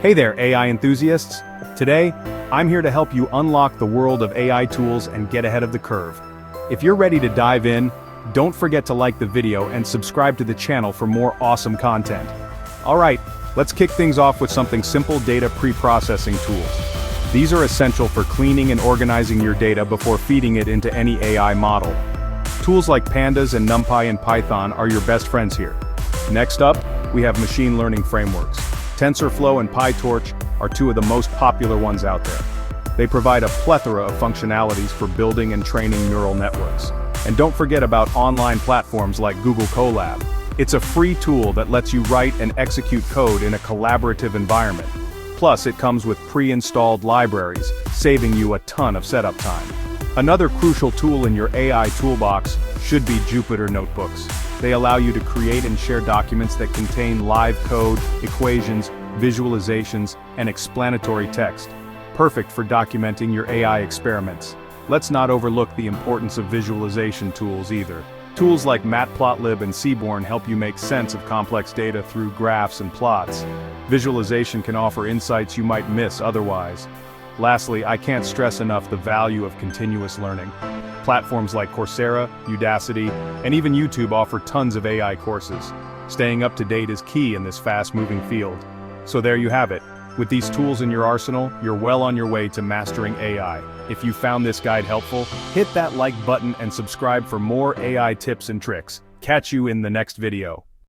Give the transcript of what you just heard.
Hey there, AI enthusiasts! Today, I'm here to help you unlock the world of AI tools and get ahead of the curve. If you're ready to dive in, don't forget to like the video and subscribe to the channel for more awesome content. Alright, let's kick things off with something simple: data pre-processing tools. These are essential for cleaning and organizing your data before feeding it into any AI model. Tools like Pandas and NumPy and Python are your best friends here. Next up, we have machine learning frameworks. TensorFlow and PyTorch are two of the most popular ones out there. They provide a plethora of functionalities for building and training neural networks. And don't forget about online platforms like Google Colab. It's a free tool that lets you write and execute code in a collaborative environment. Plus, it comes with pre-installed libraries, saving you a ton of setup time. Another crucial tool in your AI toolbox should be Jupyter Notebooks. They allow you to create and share documents that contain live code, equations, visualizations, and explanatory text. Perfect for documenting your AI experiments. Let's not overlook the importance of visualization tools either. Tools like Matplotlib and Seaborn help you make sense of complex data through graphs and plots. Visualization can offer insights you might miss otherwise. Lastly, I can't stress enough the value of continuous learning. Platforms like Coursera, Udacity, and even YouTube offer tons of AI courses. Staying up to date is key in this fast-moving field. So there you have it. With these tools in your arsenal, you're well on your way to mastering AI. If you found this guide helpful, hit that like button and subscribe for more AI tips and tricks. Catch you in the next video.